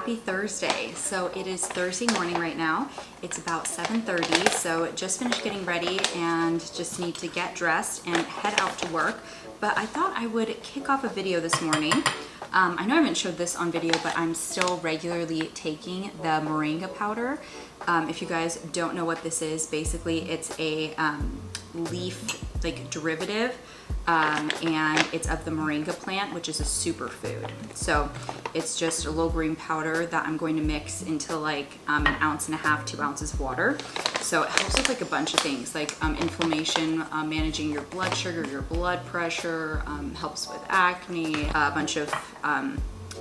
Happy Thursday. So it is Thursday morning right now. It's about 7:30, so just finished getting ready and just need to get dressed and head out to work. But I thought I would kick off a video this morning. I know I haven't showed this on video, but I'm still regularly taking the Moringa powder. If you guys don't know what this is, basically it's a leaf like derivative, and it's of the Moringa plant, which is a superfood. So it's just a little green powder that I'm going to mix into like 1.5 ounces, 2 ounces of water. So it helps with like a bunch of things like inflammation, managing your blood sugar, your blood pressure, helps with acne, a bunch of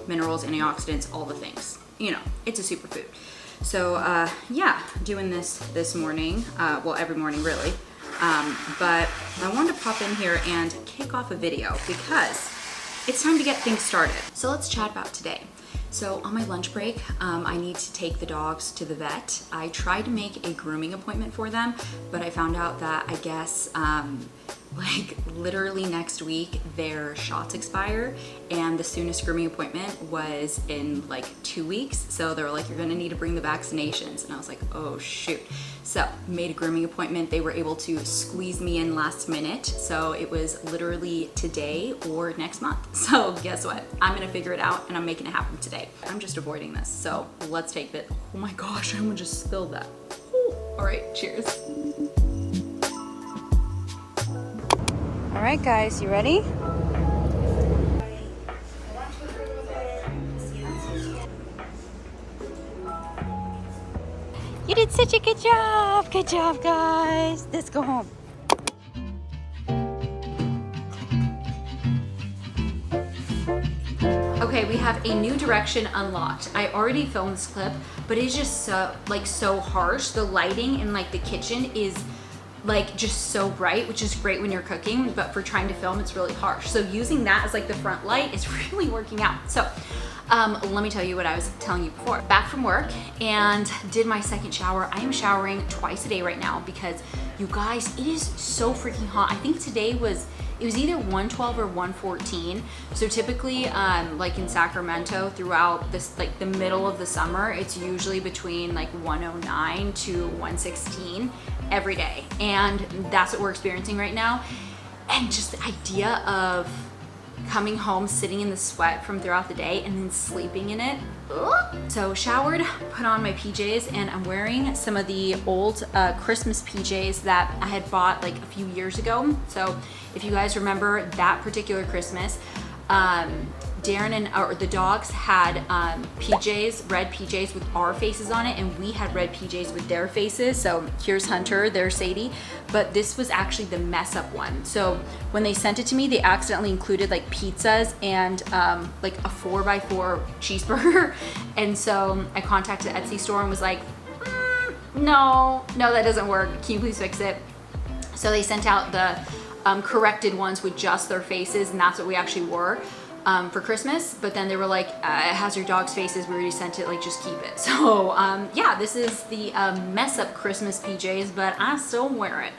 minerals, antioxidants, all the things. You know, it's a superfood. So yeah, doing this morning, well, every morning really. But I wanted to pop in here and kick off a video because it's time to get things started. So let's chat about today. So on my lunch break, I need to take the dogs to the vet. I tried to make a grooming appointment for them, but I found out that I guess like literally next week their shots expire, and the soonest grooming appointment was in like 2 weeks. So they were like, you're gonna need to bring the vaccinations. And I was like, oh shoot. So made a grooming appointment. They were able to squeeze me in last minute. So it was literally today or next month. So guess what? I'm gonna figure it out and I'm making it happen today. I'm just avoiding this. So let's take it. Oh my gosh, I almost just spilled that. Ooh. All right, cheers. All right, guys, you ready? You did such a good job. Good job, guys. Let's go home. Okay, we have a new direction unlocked. I already filmed this clip, but it's just so harsh. The lighting in like the kitchen is like just so bright, which is great when you're cooking, but for trying to film, it's really harsh. So using that as like the front light is really working out. So let me tell you what I was telling you before. Back from work and did my second shower. I am showering twice a day right now because you guys, it is so freaking hot. I think today it was either 112 or 114. So typically, like in Sacramento throughout this, like the middle of the summer, it's usually between like 109 to 116 every day. And that's what we're experiencing right now. And just the idea of coming home, sitting in the sweat from throughout the day and then sleeping in it. Ugh. So showered, put on my PJs, and I'm wearing some of the old Christmas PJs that I had bought like a few years ago. So if you guys remember that particular Christmas, Darren and the dogs had PJs, red PJs with our faces on it, and we had red PJs with their faces. So here's Hunter, there's Sadie, but this was actually the mess up one. So when they sent it to me, they accidentally included like pizzas and like a 4x4 cheeseburger. And so I contacted the Etsy store and was like, no, that doesn't work. Can you please fix it? So they sent out the corrected ones with just their faces, and that's what we actually wore for Christmas. But then they were like, it has your dog's faces, we already sent it, like just keep it. So yeah, this is the mess up Christmas PJs, but I still wear it.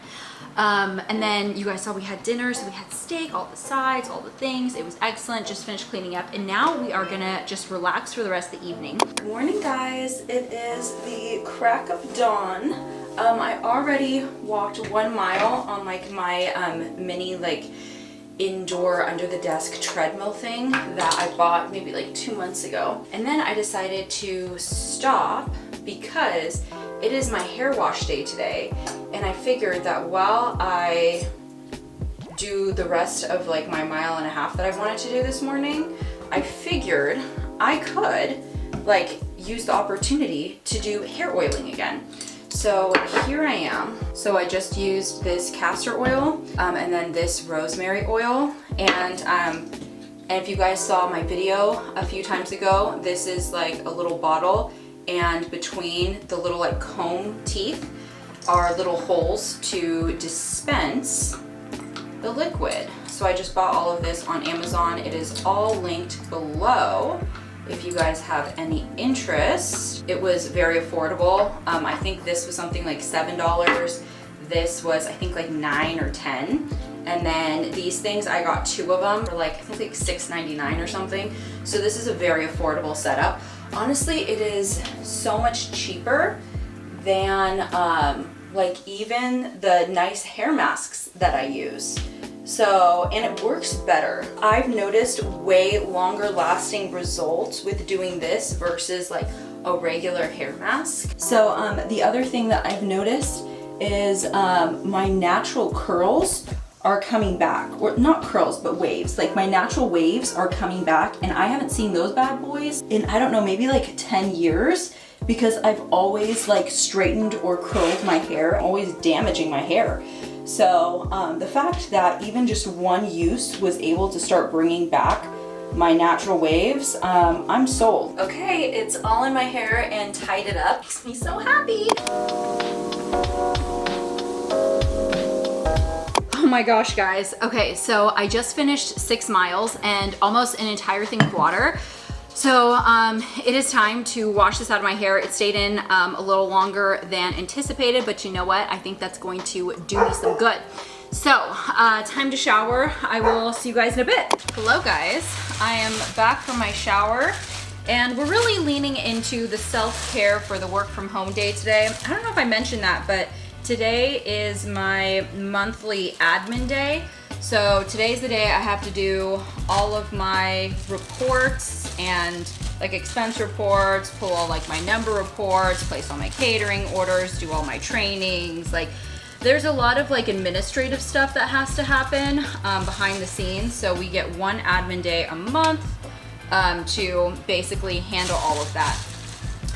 And then you guys saw we had dinner, so we had steak, all the sides, all the things. It was excellent. Just finished cleaning up, and now we are gonna just relax for the rest of the evening. Good morning, guys. It is the crack of dawn. I already walked 1 mile on like my mini like indoor under the desk treadmill thing that I bought maybe like 2 months ago. And then I decided to stop because it is my hair wash day today, and I figured that while I do the rest of like my 1.5 miles that I wanted to do this morning, I figured I could like use the opportunity to do hair oiling again. So here I am. So I just used this castor oil and then this rosemary oil. And if you guys saw my video a few times ago, this is like a little bottle, and between the little like comb teeth are little holes to dispense the liquid. So I just bought all of this on Amazon. It is all linked below if you guys have any interest. It was very affordable. I think this was something like $7. This was, I think, like $9 or $10. And then these things, I got 2 of them for like, I think like $6.99 or something. So this is a very affordable setup. Honestly, it is so much cheaper than like even the nice hair masks that I use. So, and it works better. I've noticed way longer lasting results with doing this versus like a regular hair mask. So the other thing that I've noticed is my natural curls are coming back, or not curls, but waves. Like my natural waves are coming back, and I haven't seen those bad boys in, I don't know, maybe like 10 years, because I've always like straightened or curled my hair, always damaging my hair. So the fact that even just one use was able to start bringing back my natural waves, I'm sold. Okay, it's all in my hair and tied it up. Makes me so happy. Oh my gosh, guys. Okay, so I just finished 6 miles and almost an entire thing of water. So it is time to wash this out of my hair. It stayed in a little longer than anticipated, but you know what? I think that's going to do me some good. So time to shower. I will see you guys in a bit. Hello guys, I am back from my shower, and we're really leaning into the self-care for the work from home day today. I don't know if I mentioned that, but today is my monthly admin day. So today's the day I have to do all of my reports and like expense reports, pull all like my number reports, place all my catering orders, do all my trainings. Like there's a lot of like administrative stuff that has to happen behind the scenes. So we get one admin day a month to basically handle all of that.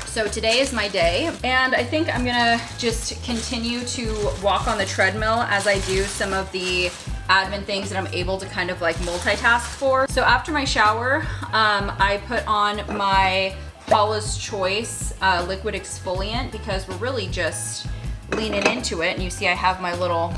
So today is my day, and I think I'm gonna just continue to walk on the treadmill as I do some of the admin things that I'm able to kind of like multitask for. So after my shower, I put on my Paula's Choice liquid exfoliant because we're really just leaning into it. And you see I have my little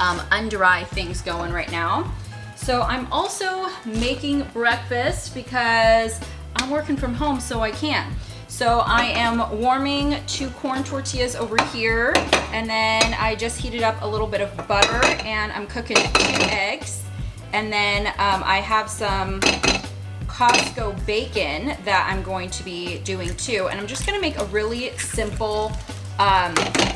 under eye things going right now. So I'm also making breakfast because I'm working from home, so I can. So I am warming 2 corn tortillas over here, and then I just heated up a little bit of butter, and I'm cooking 2 eggs. And then I have some Costco bacon that I'm going to be doing too. And I'm just gonna make a really simple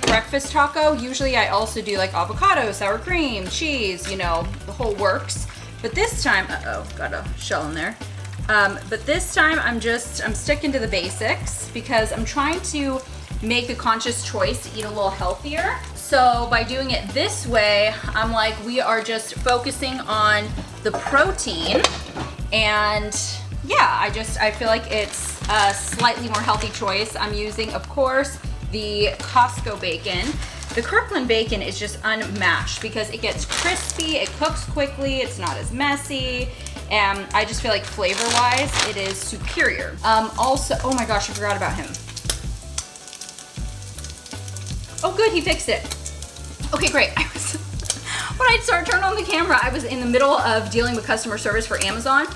breakfast taco. Usually I also do like avocado, sour cream, cheese, you know, the whole works. But this time, uh-oh, got a shell in there. But this time I'm sticking to the basics because I'm trying to make a conscious choice to eat a little healthier. So by doing it this way, I'm like, we are just focusing on the protein, and yeah, I feel like it's a slightly more healthy choice. I'm using, of course, the Costco bacon. The Kirkland bacon is just unmatched because it gets crispy, it cooks quickly, it's not as messy, and I just feel like flavor-wise, it is superior. Also, oh my gosh, I forgot about him. Oh good, he fixed it. Okay, great. When I turned on the camera, I was in the middle of dealing with customer service for Amazon.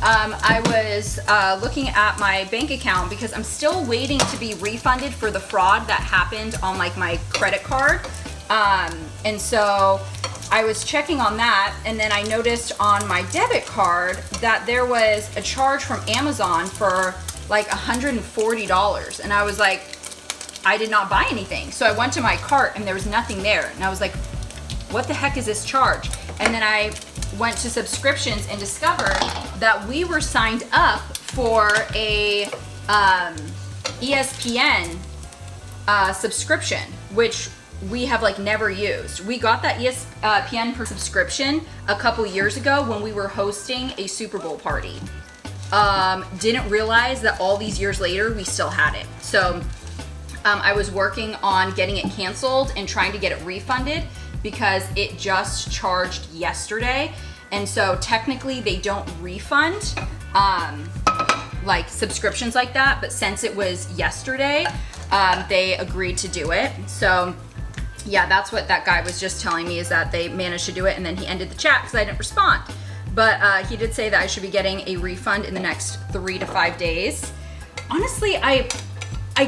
I was looking at my bank account because I'm still waiting to be refunded for the fraud that happened on like my credit card. And so I was checking on that, and then I noticed on my debit card that there was a charge from Amazon for like $140. And I was like, I did not buy anything. So I went to my cart and there was nothing there. And I was like, what the heck is this charge? And then I went to subscriptions and discovered that we were signed up for a ESPN subscription, which we have like never used. We got that ESPN per subscription a couple years ago when we were hosting a Super Bowl party. Didn't realize that all these years later we still had it. So I was working on getting it canceled and trying to get it refunded because it just charged yesterday. And so technically they don't refund like subscriptions like that, but since it was yesterday, they agreed to do it. So yeah, that's what that guy was just telling me, is that they managed to do it, and then he ended the chat because I didn't respond. But he did say that I should be getting a refund in the next 3 to 5 days. Honestly, I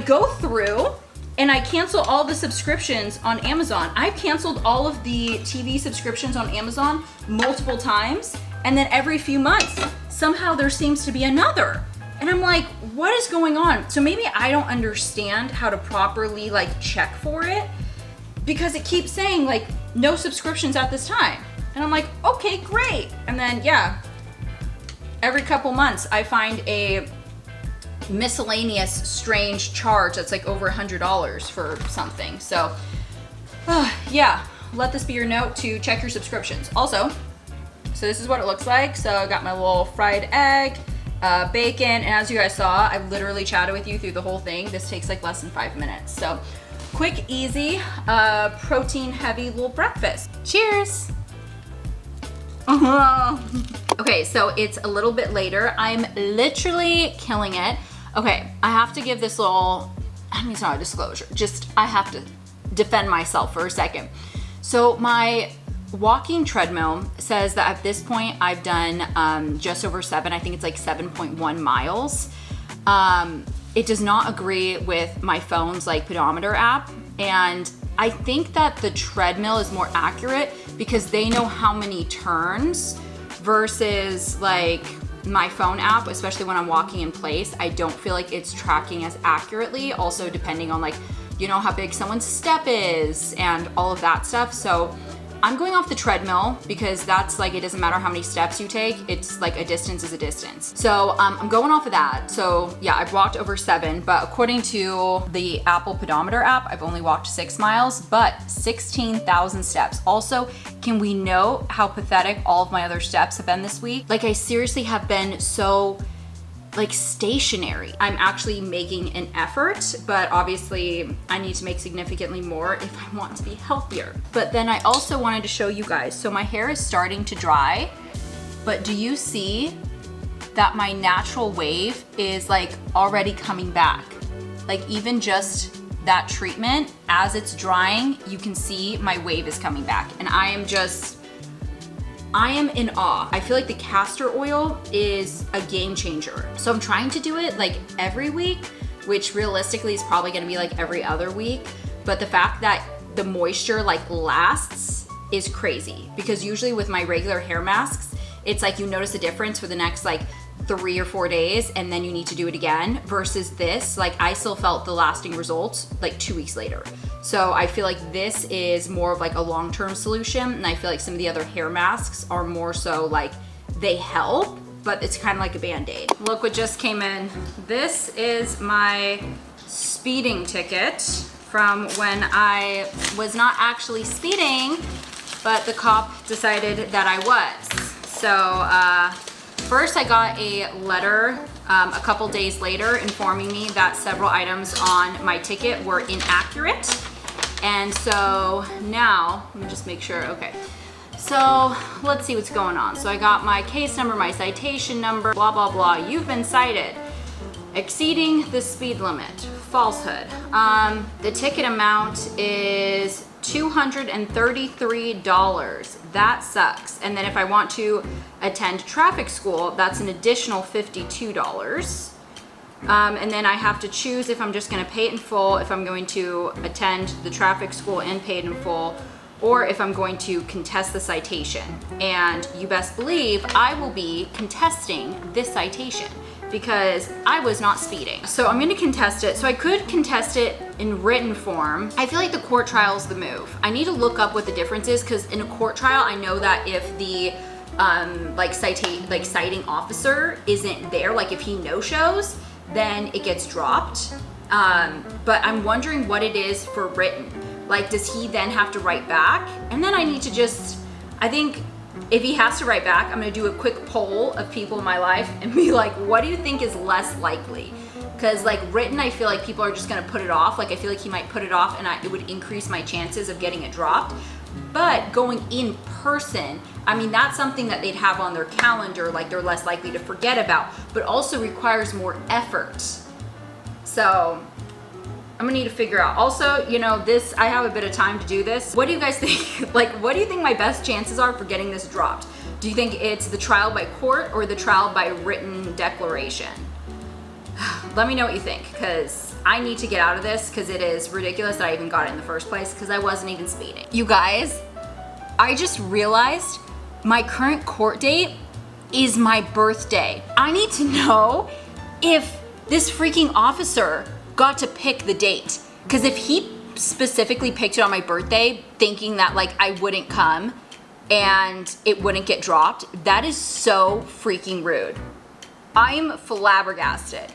go through and I cancel all the subscriptions on Amazon. I've canceled all of the TV subscriptions on Amazon multiple times, and then every few months, somehow there seems to be another. And I'm like, what is going on? So maybe I don't understand how to properly like check for it, because it keeps saying like no subscriptions at this time. And I'm like, okay, great. And then yeah, every couple months I find a miscellaneous strange charge that's like over $100 for something. So yeah, let this be your note to check your subscriptions. Also, so this is what it looks like. So I got my little fried egg, bacon, and as you guys saw, I literally chatted with you through the whole thing. This takes like less than 5 minutes. So quick, easy, protein heavy little breakfast. Cheers. Okay, so it's a little bit later. I'm literally killing it. Okay, I have to give this little, I mean, it's not a disclosure, just I have to defend myself for a second. So my walking treadmill says that at this point I've done just over 7, I think it's like 7.1 miles. It does not agree with my phone's like pedometer app, and I think that the treadmill is more accurate because they know how many turns versus like my phone app, especially when I'm walking in place. I don't feel like it's tracking as accurately, also depending on like, you know, how big someone's step is and all of that stuff. So I'm going off the treadmill because that's like, it doesn't matter how many steps you take, it's like a distance is a distance. So I'm going off of that. So yeah, I've walked over 7, but according to the Apple pedometer app, I've only walked 6 miles, but 16,000 steps. Also, can we know how pathetic all of my other steps have been this week? Like I seriously have been so like stationary. I'm actually making an effort, but obviously I need to make significantly more if I want to be healthier. But then I also wanted to show you guys, so my hair is starting to dry, but do you see that my natural wave is like already coming back? Like even just that treatment, as it's drying, you can see my wave is coming back, and I am in awe. I feel like the castor oil is a game changer. So I'm trying to do it like every week, which realistically is probably gonna be like every other week. But the fact that the moisture like lasts is crazy, because usually with my regular hair masks, it's like you notice a difference for the next like 3 or 4 days and then you need to do it again, versus this, like I still felt the lasting results like 2 weeks later. So I feel like this is more of like a long-term solution, and I feel like some of the other hair masks are more so like they help, but it's kind of like a band-aid. Look what just came in. This is my speeding ticket from when I was not actually speeding, but the cop decided that I was. So first I got a letter a couple days later informing me that several items on my ticket were inaccurate. And so now, let me just make sure, okay. So let's see what's going on. So I got my case number, my citation number, blah, blah, blah. You've been cited. Exceeding the speed limit, falsehood. The ticket amount is $233. That sucks. And then if I want to attend traffic school, that's an additional $52. And then I have to choose if I'm just gonna pay it in full, if I'm going to attend the traffic school and pay it in full, or if I'm going to contest the citation. And you best believe I will be contesting this citation because I was not speeding. So I'm gonna contest it. So I could contest it in written form. I feel like the court trial is the move. I need to look up what the difference is, because in a court trial, I know that if the citing officer isn't there, like if he no-shows, then it gets dropped. But I'm wondering what it is for written. Like, does he then have to write back? And then I need to just, I think if he has to write back, I'm gonna do a quick poll of people in my life and be like, what do you think is less likely? Because like written, I feel like people are just gonna put it off. Like I feel like he might put it off and it would increase my chances of getting it dropped. But going in person, I mean, that's something that they'd have on their calendar, like they're less likely to forget about, but also requires more effort. So I'm gonna need to figure out. Also, you know, this, I have a bit of time to do this. What do you guys think? Like, what do you think my best chances are for getting this dropped? Do you think it's the trial by court or the trial by written declaration? Let me know what you think, because I need to get out of this, because it is ridiculous that I even got it in the first place, because I wasn't even speeding. You guys, I just realized my current court date is my birthday. I need to know if this freaking officer got to pick the date. Because if he specifically picked it on my birthday thinking that like I wouldn't come and it wouldn't get dropped, that is so freaking rude. I'm flabbergasted.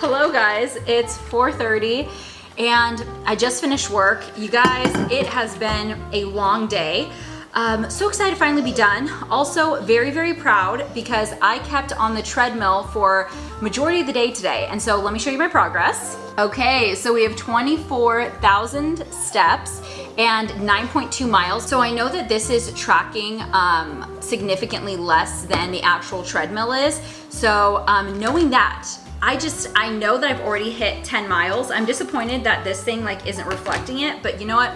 Hello guys, it's 4:30 and I just finished work. You guys, it has been a long day. So excited to finally be done. Also very, very proud because I kept on the treadmill for majority of the day today. And so let me show you my progress. Okay, so we have 24,000 steps and 9.2 miles. So I know that this is tracking significantly less than the actual treadmill is. So knowing that, I know that I've already hit 10 miles. I'm disappointed that this thing like isn't reflecting it, but you know what?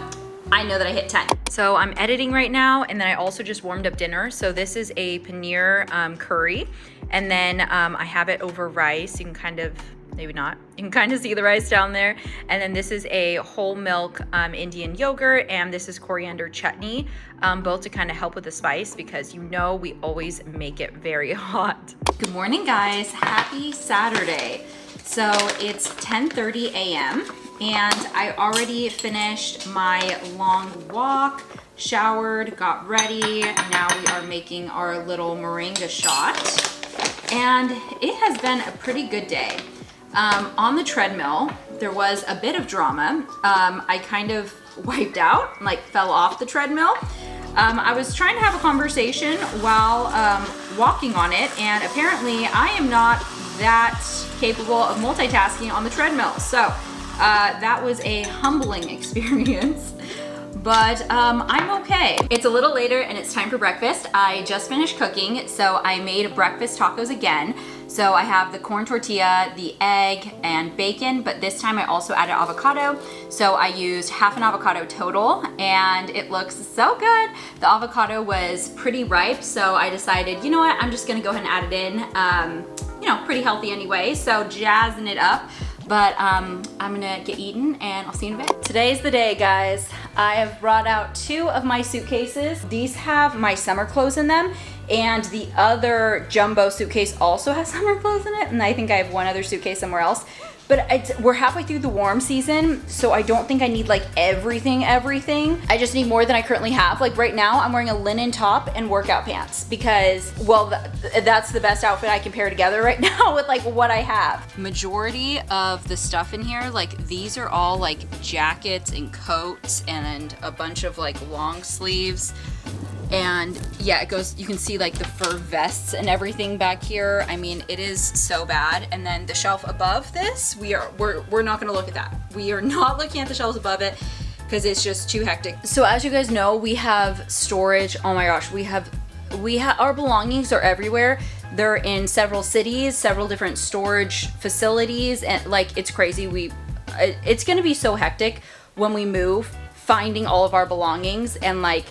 I know that I hit 10. So I'm editing right now, and then I also just warmed up dinner. So this is a paneer curry, and then I have it over rice. You can kind of, maybe not, you can kind of see the rice down there. And then this is a whole milk Indian yogurt, and this is coriander chutney, both to kind of help with the spice because you know we always make it very hot. Good morning guys, happy Saturday. So it's 10:30 a.m. and I already finished my long walk, showered, got ready. Now we are making our little moringa shot. And it has been a pretty good day. On the treadmill, there was a bit of drama. I kind of wiped out, like fell off the treadmill. I was trying to have a conversation while walking on it, and apparently I am not that capable of multitasking on the treadmill. So that was a humbling experience, but I'm okay. It's a little later and it's time for breakfast. I just finished cooking, so I made breakfast tacos again. So I have the corn tortilla, the egg, and bacon, but this time I also added avocado. So I used half an avocado total, and it looks so good. The avocado was pretty ripe, so I decided, you know what, I'm just gonna go ahead and add it in. You know, pretty healthy anyway, so jazzing it up. But I'm gonna get eaten and I'll see you in a bit. Today's the day, guys. I have brought out 2 of my suitcases. These have my summer clothes in them, and the other jumbo suitcase also has summer clothes in it, and I think I have one other suitcase somewhere else. But we're halfway through the warm season, so I don't think I need like everything. I just need more than I currently have. Like right now, I'm wearing a linen top and workout pants because, well, that's the best outfit I can pair together right now with like what I have. Majority of the stuff in here, like these are all like jackets and coats and a bunch of like long sleeves. And yeah, it goes, you can see like the fur vests and everything back here. I mean, it is so bad. And then the shelf above this, we're not gonna look at that. We are not looking at the shelves above it because it's just too hectic. So as you guys know, we have storage. Oh my gosh, we have our belongings are everywhere. They're in several cities, several different storage facilities, and like it's crazy. It's gonna be so hectic when we move, finding all of our belongings, and like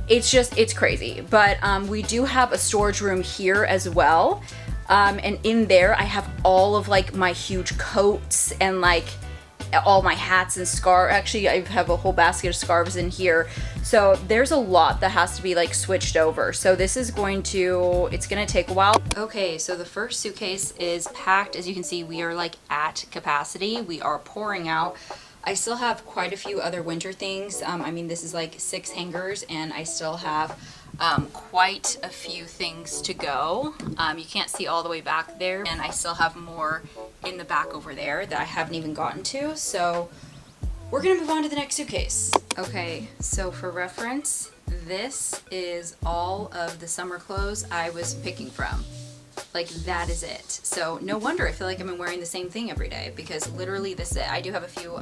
it's crazy. But we do have a storage room here as well, and in there I have all of like my huge coats and like all my hats and scarves. Actually, I have a whole basket of scarves in here, so there's a lot that has to be like switched over. So this is it's gonna take a while. Okay, so the first suitcase is packed. As you can see, we are like at capacity. We are pouring out. I still have quite a few other winter things. I mean, this is like 6 hangers, and I still have quite a few things to go. You can't see all the way back there, and I still have more in the back over there that I haven't even gotten to. So we're gonna move on to the next suitcase. Okay, so for reference, this is all of the summer clothes I was picking from. Like that is it. So no wonder I feel like I've been wearing the same thing every day, because literally this is it. I do have a few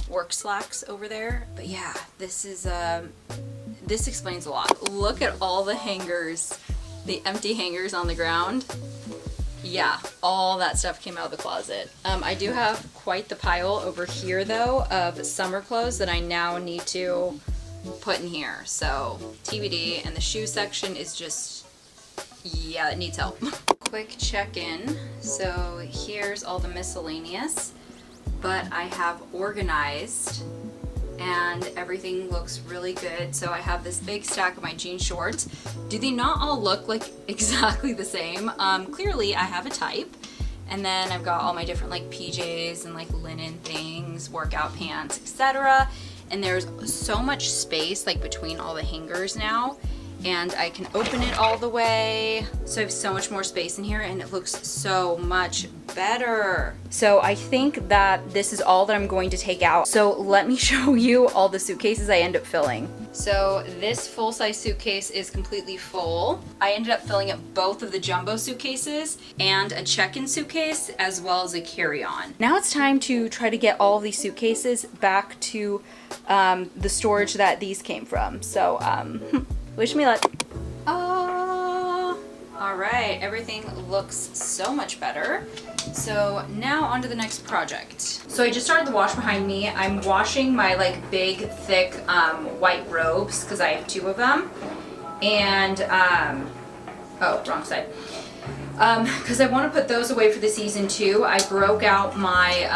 work slacks over there, but yeah, this explains a lot. Look at all the hangers, the empty hangers on the ground. Yeah, all that stuff came out of the closet. I do have quite the pile over here though of summer clothes that I now need to put in here. So TBD. And the shoe section is just, yeah, it needs help. Quick check-in. So here's all the miscellaneous, but I have organized and everything looks really good. So I have this big stack of my jean shorts. Do they not all look like exactly the same? Clearly I have a type. And then I've got all my different like PJs and like linen things, workout pants, etc. And there's so much space like between all the hangers now, and I can open it all the way. So I have so much more space in here and it looks so much better. So I think that this is all that I'm going to take out. So let me show you all the suitcases I end up filling. So this full-size suitcase is completely full. I ended up filling up both of the jumbo suitcases and a check-in suitcase as well as a carry-on. Now it's time to try to get all of these suitcases back to the storage that these came from. So wish me luck. All right, everything looks so much better. So now on to the next project. So I just started the wash behind me. I'm washing my like big, thick white robes because I have 2 of them. And, oh, wrong side. Because I want to put those away for the season too. I broke out my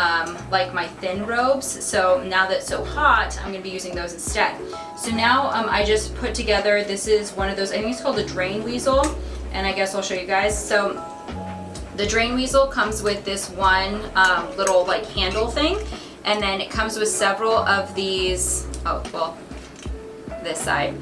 like my thin robes, so now that it's so hot, I'm going to be using those instead. So now I just put together, this is one of those, I think it's called a drain weasel, and I guess I'll show you guys. So the drain weasel comes with this one little like handle thing, and then it comes with several of these, oh well, this side.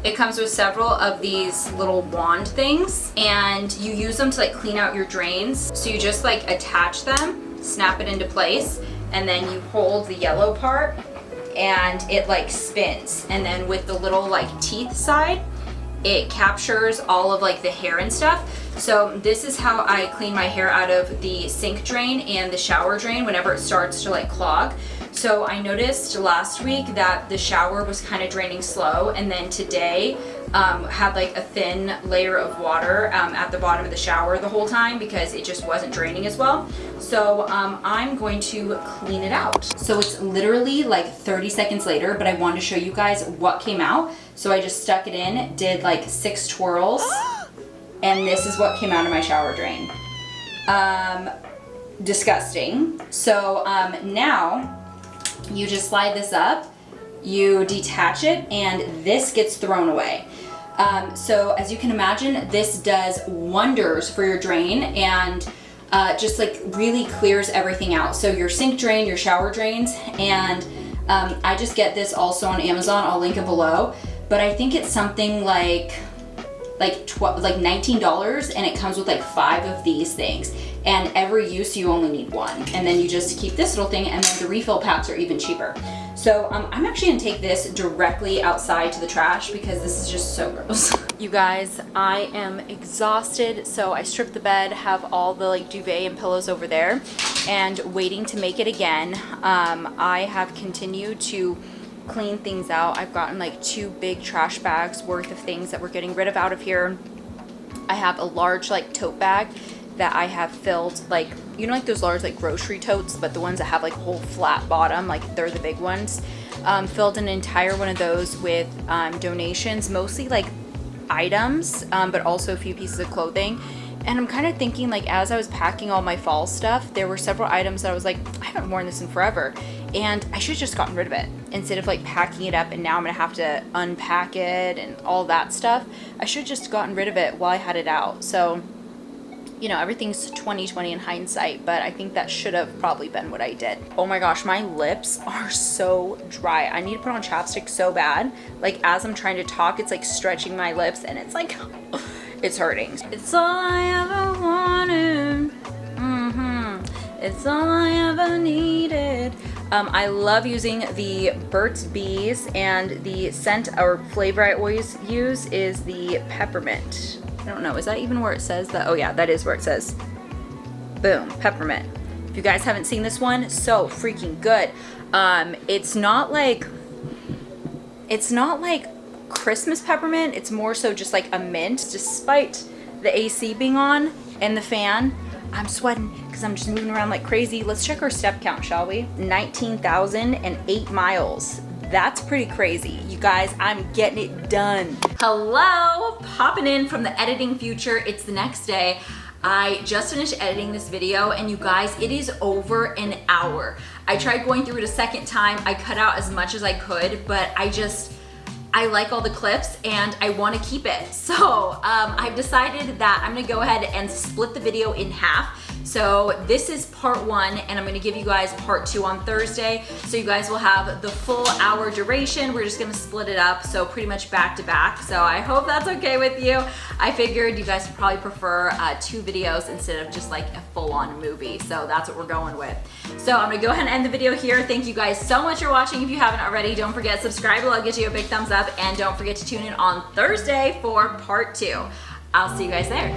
It comes with several of these little wand things, and you use them to like clean out your drains. So you just like attach them, snap it into place, and then you hold the yellow part and it like spins. And then with the little like teeth side, it captures all of like the hair and stuff. So this is how I clean my hair out of the sink drain and the shower drain whenever it starts to like clog. So I noticed last week that the shower was kind of draining slow, and then today had like a thin layer of water at the bottom of the shower the whole time because it just wasn't draining as well. So I'm going to clean it out. So it's literally like 30 seconds later, but I wanted to show you guys what came out. So I just stuck it in, did like 6 twirls, and this is what came out of my shower drain. Disgusting. So now you just slide this up, you detach it, and this gets thrown away. So as you can imagine, this does wonders for your drain and just like really clears everything out. So your sink drain, your shower drains, and I just get this also on Amazon. I'll link it below. But I think it's something like $19, and it comes with like 5 of these things. And every use you only need 1, and then you just keep this little thing, and then the refill packs are even cheaper. So I'm actually gonna take this directly outside to the trash because this is just so gross. You guys, I am exhausted, so I stripped the bed, have all the like duvet and pillows over there, and waiting to make it again. I have continued to clean things out. I've gotten like 2 big trash bags worth of things that we're getting rid of out of here. I have a large like tote bag that I have filled, like, you know, like those large like grocery totes, but the ones that have like a whole flat bottom, like they're the big ones. Filled an entire one of those with donations, mostly like items, but also a few pieces of clothing. And I'm kind of thinking, like, as I was packing all my fall stuff, there were several items that I was like, I haven't worn this in forever, and I should have just gotten rid of it instead of like packing it up, and now I'm gonna have to unpack it and all that stuff. I should have just gotten rid of it while I had it out. So, you know, everything's 20/20 in hindsight, but I think that should have probably been what I did. Oh my gosh, my lips are so dry. I need to put on chapstick so bad. Like, as I'm trying to talk, it's like stretching my lips, and it's like, it's hurting. It's all I ever wanted. It's all I ever needed. I love using the Burt's Bees, and the scent or flavor I always use is the peppermint. I don't know, is that even where it says that? Oh yeah, that is where it says. Boom, peppermint. If you guys haven't seen this one, so freaking good. It's not like Christmas peppermint, it's more so just like a mint, despite the AC being on and the fan. I'm sweating because I'm just moving around like crazy. Let's check our step count, shall we? 19,008 miles. That's pretty crazy. You guys, I'm getting it done. Hello, popping in from the editing future. It's the next day. I just finished editing this video, and you guys, it is over an hour. I tried going through it a second time. I cut out as much as I could, but I like all the clips and I want to keep it. So I've decided that I'm gonna go ahead and split the video in half. So this is part 1, and I'm gonna give you guys part 2 on Thursday. So you guys will have the full hour duration. We're just gonna split it up, so pretty much back to back. So I hope that's okay with you. I figured you guys would probably prefer 2 videos instead of just like a full-on movie. So that's what we're going with. So I'm gonna go ahead and end the video here. Thank you guys so much for watching. If you haven't already, don't forget to subscribe. I'll get you a big thumbs up, and don't forget to tune in on Thursday for part 2. I'll see you guys there.